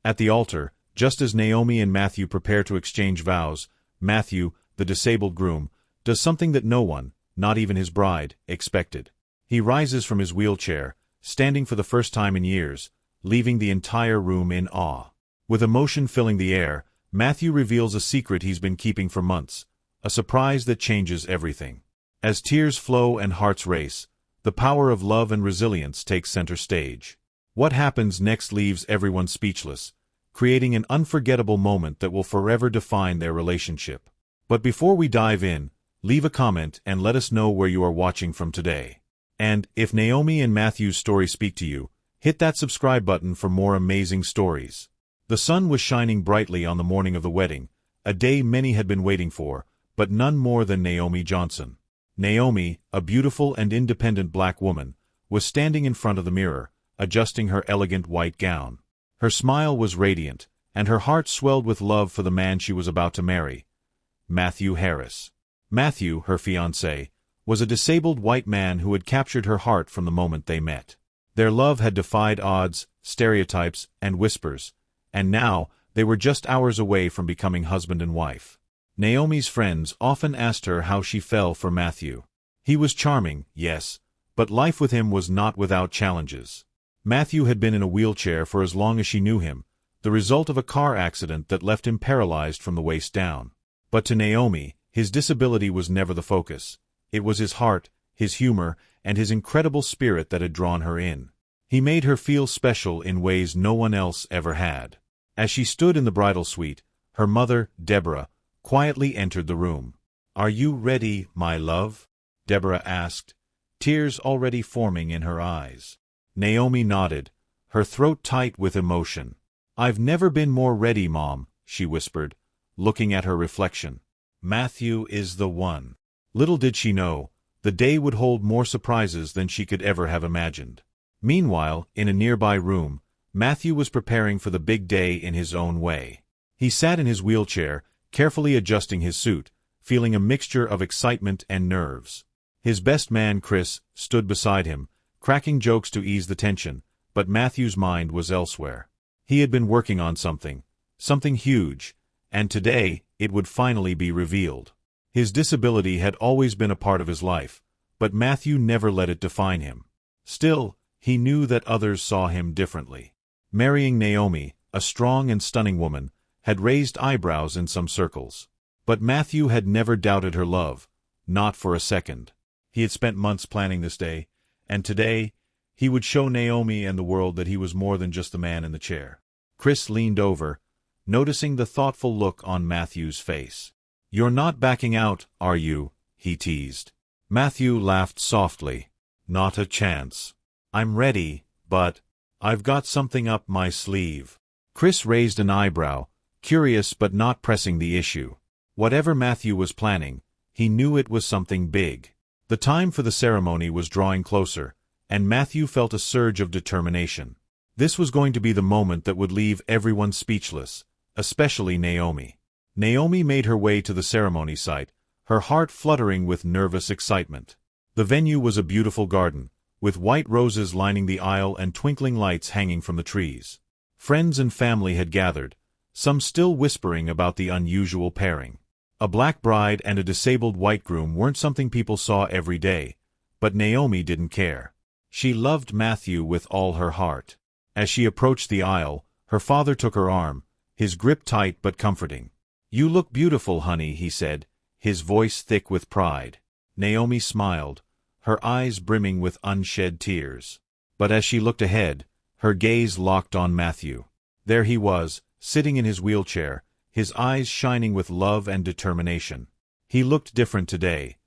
At the altar, just as Naomi and Matthew prepare to exchange vows, Matthew, the disabled groom, does something that no one, not even his bride, expected. He rises from his wheelchair, standing for the first time in years, leaving the entire room in awe. With emotion filling the air, Matthew reveals a secret he's been keeping for months, a surprise that changes everything. As tears flow and hearts race, the power of love and resilience takes center stage. What happens next leaves everyone speechless, creating an unforgettable moment that will forever define their relationship. But before we dive in, leave a comment and let us know where you are watching from today. And, if Naomi and Matthew's story speak to you, hit that subscribe button for more amazing stories. The sun was shining brightly on the morning of the wedding, a day many had been waiting for, but none more than Naomi Johnson. Naomi, a beautiful and independent black woman, was standing in front of the mirror, adjusting her elegant white gown. Her smile was radiant, and her heart swelled with love for the man she was about to marry, Matthew Harris. Matthew, her fiancé, was a disabled white man who had captured her heart from the moment they met. Their love had defied odds, stereotypes, and whispers, and now they were just hours away from becoming husband and wife. Naomi's friends often asked her how she fell for Matthew. He was charming, yes, but life with him was not without challenges. Matthew had been in a wheelchair for as long as she knew him, the result of a car accident that left him paralyzed from the waist down. But to Naomi, his disability was never the focus. It was his heart, his humor, and his incredible spirit that had drawn her in. He made her feel special in ways no one else ever had. As she stood in the bridal suite, her mother, Deborah, quietly entered the room. "Are you ready, my love?" Deborah asked, tears already forming in her eyes. Naomi nodded, her throat tight with emotion. "I've never been more ready, Mom," she whispered, looking at her reflection. "Matthew is the one." Little did she know, the day would hold more surprises than she could ever have imagined. Meanwhile, in a nearby room, Matthew was preparing for the big day in his own way. He sat in his wheelchair, carefully adjusting his suit, feeling a mixture of excitement and nerves. His best man, Chris, stood beside him, cracking jokes to ease the tension, but Matthew's mind was elsewhere. He had been working on something huge, and today it would finally be revealed. His disability had always been a part of his life, but Matthew never let it define him. Still, he knew that others saw him differently. Marrying Naomi, a strong and stunning woman, had raised eyebrows in some circles. But Matthew had never doubted her love, not for a second. He had spent months planning this day, and today, he would show Naomi and the world that he was more than just the man in the chair. Chris leaned over, noticing the thoughtful look on Matthew's face. "You're not backing out, are you?" he teased. Matthew laughed softly. "Not a chance. I'm ready, but I've got something up my sleeve." Chris raised an eyebrow, curious but not pressing the issue. Whatever Matthew was planning, he knew it was something big. The time for the ceremony was drawing closer, and Matthew felt a surge of determination. This was going to be the moment that would leave everyone speechless, especially Naomi. Naomi made her way to the ceremony site, her heart fluttering with nervous excitement. The venue was a beautiful garden, with white roses lining the aisle and twinkling lights hanging from the trees. Friends and family had gathered, some still whispering about the unusual pairing. A black bride and a disabled white groom weren't something people saw every day, but Naomi didn't care. She loved Matthew with all her heart. As she approached the aisle, her father took her arm, his grip tight but comforting. "You look beautiful, honey," he said, his voice thick with pride. Naomi smiled, her eyes brimming with unshed tears. But as she looked ahead, her gaze locked on Matthew. There he was, sitting in his wheelchair, his eyes shining with love and determination. He looked different today,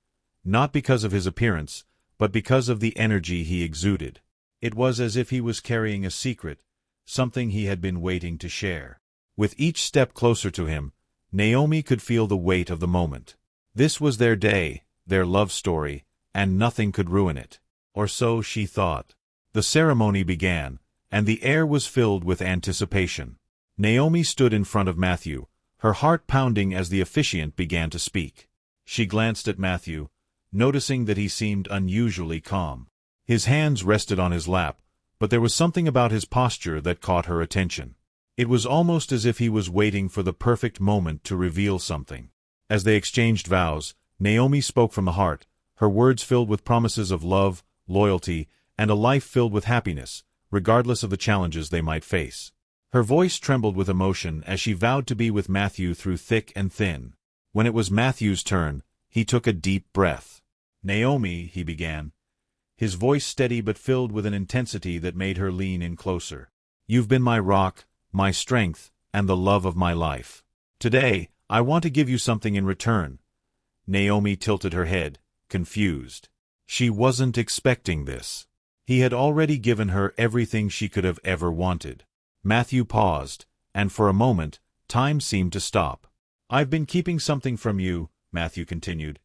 not because of his appearance, but because of the energy he exuded. It was as if he was carrying a secret, something he had been waiting to share. With each step closer to him, Naomi could feel the weight of the moment. This was their day, their love story, and nothing could ruin it. Or so she thought. The ceremony began, and the air was filled with anticipation. Naomi stood in front of Matthew, her heart pounding as the officiant began to speak. She glanced at Matthew, noticing that he seemed unusually calm. His hands rested on his lap, but there was something about his posture that caught her attention. It was almost as if he was waiting for the perfect moment to reveal something. As they exchanged vows, Naomi spoke from the heart, her words filled with promises of love, loyalty, and a life filled with happiness, regardless of the challenges they might face. Her voice trembled with emotion as she vowed to be with Matthew through thick and thin. When it was Matthew's turn, he took a deep breath. "Naomi," he began, his voice steady but filled with an intensity that made her lean in closer. "You've been my rock, my strength, and the love of my life. Today, I want to give you something in return." Naomi tilted her head, confused. She wasn't expecting this. He had already given her everything she could have ever wanted. Matthew paused, and for a moment, time seemed to stop. "I've been keeping something from you," Matthew continued,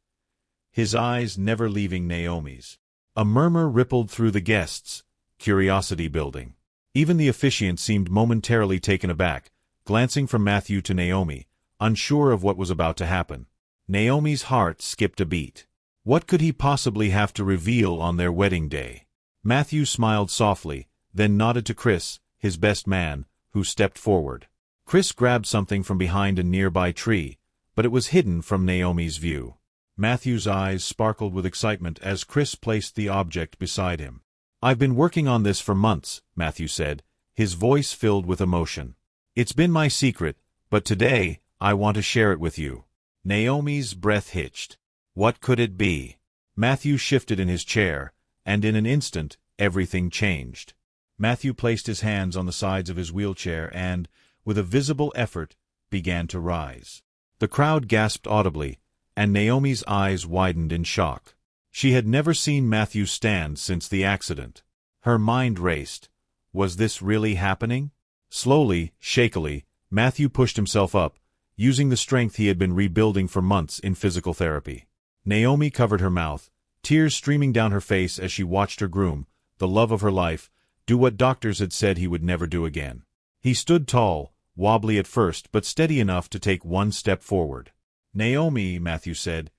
his eyes never leaving Naomi's. A murmur rippled through the guests, curiosity building. Even the officiant seemed momentarily taken aback, glancing from Matthew to Naomi, unsure of what was about to happen. Naomi's heart skipped a beat. What could he possibly have to reveal on their wedding day? Matthew smiled softly, then nodded to Chris, his best man, who stepped forward. Chris grabbed something from behind a nearby tree, but it was hidden from Naomi's view. Matthew's eyes sparkled with excitement as Chris placed the object beside him. "I've been working on this for months," Matthew said, his voice filled with emotion. "It's been my secret, but today, I want to share it with you." Naomi's breath hitched. What could it be? Matthew shifted in his chair, and in an instant, everything changed. Matthew placed his hands on the sides of his wheelchair and, with a visible effort, began to rise. The crowd gasped audibly, and Naomi's eyes widened in shock. She had never seen Matthew stand since the accident. Her mind raced. Was this really happening? Slowly, shakily, Matthew pushed himself up, using the strength he had been rebuilding for months in physical therapy. Naomi covered her mouth, tears streaming down her face as she watched her groom, the love of her life, do what doctors had said he would never do again. He stood tall, wobbly at first but steady enough to take one step forward. "Naomi," Matthew said,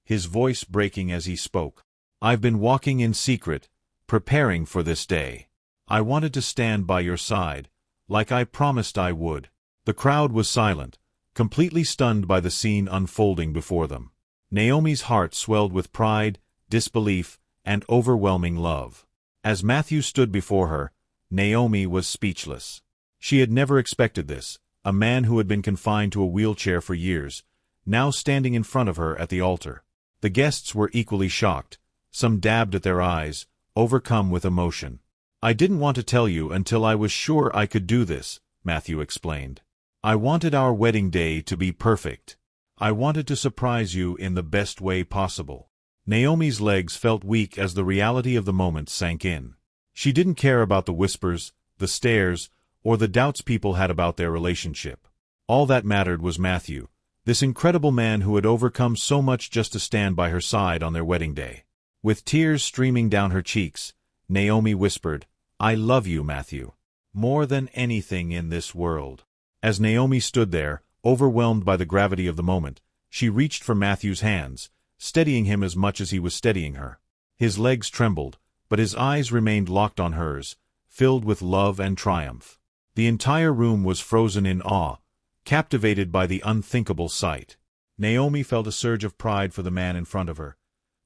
his voice breaking as he spoke, "I've been walking in secret, preparing for this day. I wanted to stand by your side, like I promised I would." The crowd was silent, completely stunned by the scene unfolding before them. Naomi's heart swelled with pride, disbelief, and overwhelming love. As Matthew stood before her, Naomi was speechless. She had never expected this, a man who had been confined to a wheelchair for years, now standing in front of her at the altar. The guests were equally shocked, some dabbed at their eyes, overcome with emotion. "I didn't want to tell you until I was sure I could do this," Matthew explained. "I wanted our wedding day to be perfect. I wanted to surprise you in the best way possible." Naomi's legs felt weak as the reality of the moment sank in. She didn't care about the whispers, the stares, or the doubts people had about their relationship. All that mattered was Matthew, this incredible man who had overcome so much just to stand by her side on their wedding day. With tears streaming down her cheeks, Naomi whispered, "I love you, Matthew, more than anything in this world." As Naomi stood there, overwhelmed by the gravity of the moment, she reached for Matthew's hands, steadying him as much as he was steadying her. His legs trembled, but his eyes remained locked on hers, filled with love and triumph. The entire room was frozen in awe, captivated by the unthinkable sight. Naomi felt a surge of pride for the man in front of her,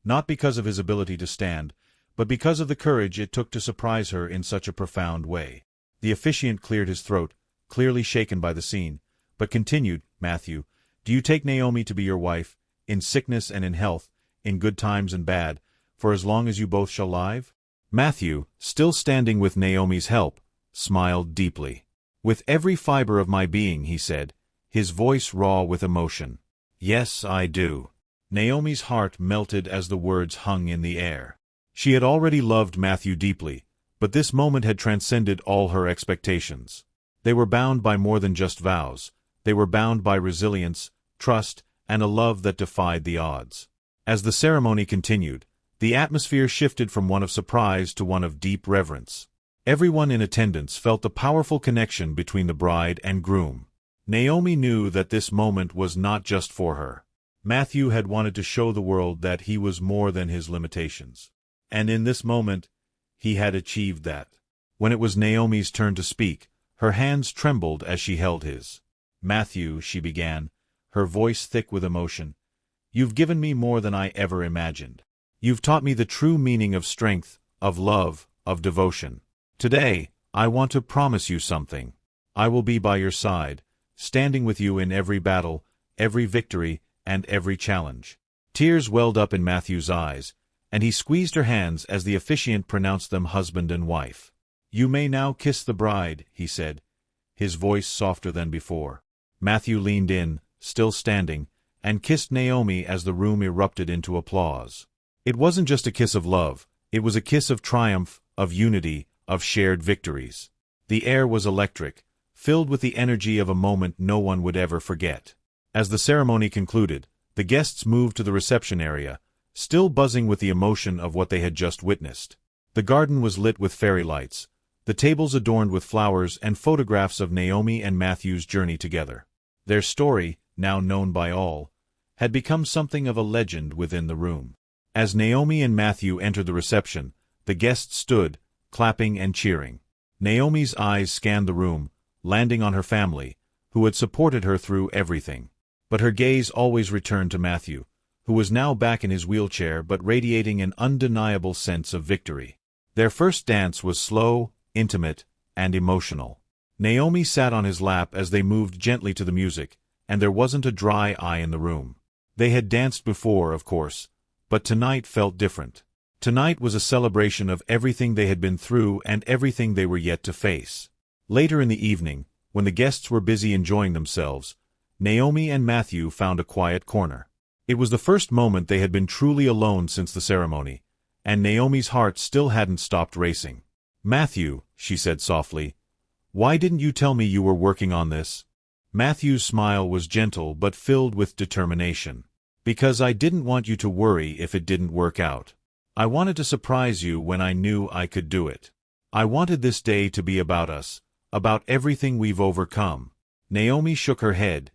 not because of his ability to stand, but because of the courage it took to surprise her in such a profound way. The officiant cleared his throat, clearly shaken by the scene, but continued, "Matthew, do you take Naomi to be your wife, in sickness and in health, in good times and bad, for as long as you both shall live?" Matthew, still standing with Naomi's help, smiled deeply. "With every fiber of my being," he said, his voice raw with emotion. "Yes, I do." Naomi's heart melted as the words hung in the air. She had already loved Matthew deeply, but this moment had transcended all her expectations. They were bound by more than just vows. They were bound by resilience, trust, and a love that defied the odds. As the ceremony continued, the atmosphere shifted from one of surprise to one of deep reverence. Everyone in attendance felt the powerful connection between the bride and groom. Naomi knew that this moment was not just for her. Matthew had wanted to show the world that he was more than his limitations. And in this moment, he had achieved that. When it was Naomi's turn to speak, Her hands trembled as she held his. "Matthew," she began, her voice thick with emotion, "you've given me more than I ever imagined. You've taught me the true meaning of strength, of love, of devotion. Today, I want to promise you something. I will be by your side, standing with you in every battle, every victory, and every challenge." Tears welled up in Matthew's eyes, and he squeezed her hands as the officiant pronounced them husband and wife. "You may now kiss the bride," he said, his voice softer than before. Matthew leaned in, still standing, and kissed Naomi as the room erupted into applause. It wasn't just a kiss of love, it was a kiss of triumph, of unity, of shared victories. The air was electric, filled with the energy of a moment no one would ever forget. As the ceremony concluded, the guests moved to the reception area, still buzzing with the emotion of what they had just witnessed. The garden was lit with fairy lights, the tables adorned with flowers and photographs of Naomi and Matthew's journey together. Their story, now known by all, had become something of a legend within the room. As Naomi and Matthew entered the reception, the guests stood, clapping and cheering. Naomi's eyes scanned the room, landing on her family, who had supported her through everything. But her gaze always returned to Matthew, who was now back in his wheelchair but radiating an undeniable sense of victory. Their first dance was slow, intimate, and emotional. Naomi sat on his lap as they moved gently to the music, and there wasn't a dry eye in the room. They had danced before, of course, but tonight felt different. Tonight was a celebration of everything they had been through and everything they were yet to face. Later in the evening, when the guests were busy enjoying themselves, Naomi and Matthew found a quiet corner. It was the first moment they had been truly alone since the ceremony, and Naomi's heart still hadn't stopped racing. "Matthew," she said softly, "why didn't you tell me you were working on this?" Matthew's smile was gentle but filled with determination. "Because I didn't want you to worry if it didn't work out. I wanted to surprise you when I knew I could do it. I wanted this day to be about us, about everything we've overcome." Naomi shook her head,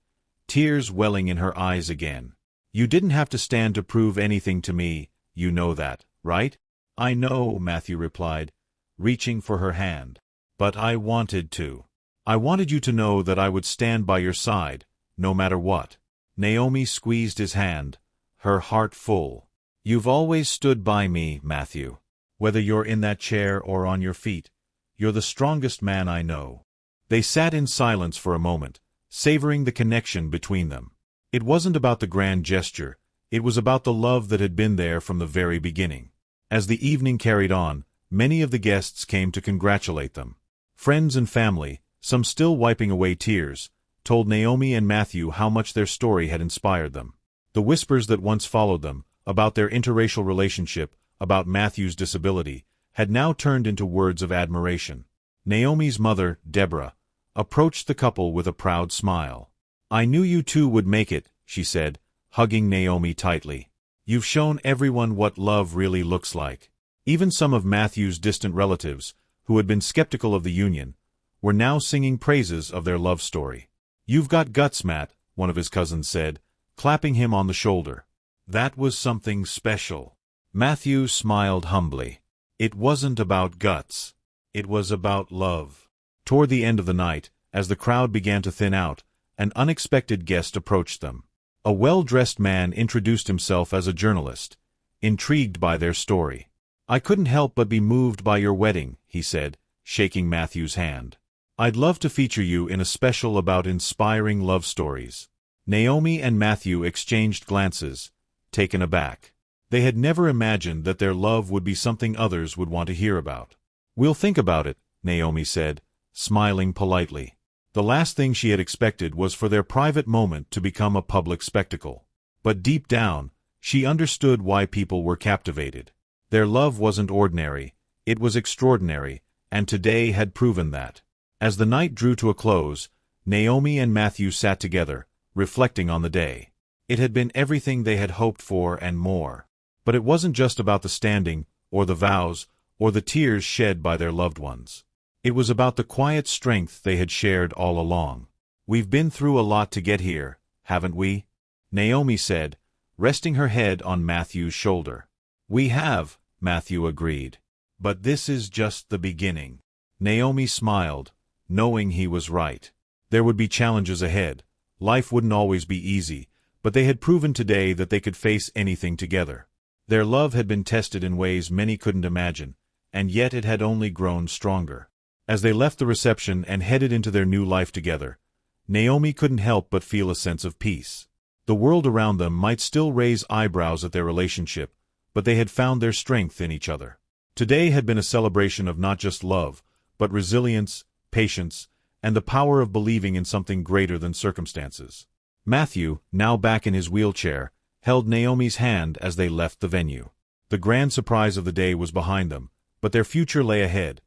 tears welling in her eyes again. "You didn't have to stand to prove anything to me, you know that, right?" "I know," Matthew replied, reaching for her hand. "But I wanted to. I wanted you to know that I would stand by your side, no matter what." Naomi squeezed his hand, her heart full. "You've always stood by me, Matthew. Whether you're in that chair or on your feet, you're the strongest man I know." They sat in silence for a moment, savoring the connection between them. It wasn't about the grand gesture, it was about the love that had been there from the very beginning. As the evening carried on, many of the guests came to congratulate them. Friends and family, some still wiping away tears, told Naomi and Matthew how much their story had inspired them. The whispers that once followed them, about their interracial relationship, about Matthew's disability, had now turned into words of admiration. Naomi's mother, Deborah, approached the couple with a proud smile. "I knew you two would make it," she said, hugging Naomi tightly. "You've shown everyone what love really looks like." Even some of Matthew's distant relatives, who had been skeptical of the union, were now singing praises of their love story. "You've got guts, Matt," one of his cousins said, clapping him on the shoulder. That was something special. Matthew smiled humbly. It wasn't about guts. It was about love. Toward the end of the night, as the crowd began to thin out, an unexpected guest approached them. A well-dressed man introduced himself as a journalist, intrigued by their story. "I couldn't help but be moved by your wedding," he said, shaking Matthew's hand. "I'd love to feature you in a special about inspiring love stories." Naomi and Matthew exchanged glances, taken aback. They had never imagined that their love would be something others would want to hear about. "We'll think about it," Naomi said, smiling politely. The last thing she had expected was for their private moment to become a public spectacle. But deep down, she understood why people were captivated. Their love wasn't ordinary, it was extraordinary, and today had proven that. As the night drew to a close, Naomi and Matthew sat together, reflecting on the day. It had been everything they had hoped for and more. But it wasn't just about the standing, or the vows, or the tears shed by their loved ones. It was about the quiet strength they had shared all along. "We've been through a lot to get here, haven't we?" Naomi said, resting her head on Matthew's shoulder. "We have," Matthew agreed. "But this is just the beginning." Naomi smiled, knowing he was right. There would be challenges ahead. Life wouldn't always be easy, but they had proven today that they could face anything together. Their love had been tested in ways many couldn't imagine, and yet it had only grown stronger. As they left the reception and headed into their new life together, Naomi couldn't help but feel a sense of peace. The world around them might still raise eyebrows at their relationship, but they had found their strength in each other. Today had been a celebration of not just love, but resilience, patience, and the power of believing in something greater than circumstances. Matthew, now back in his wheelchair, held Naomi's hand as they left the venue. The grand surprise of the day was behind them, but their future lay ahead,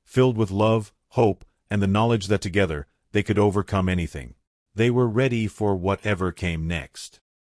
filled with love, hope, and the knowledge that together they could overcome anything. They were ready for whatever came next.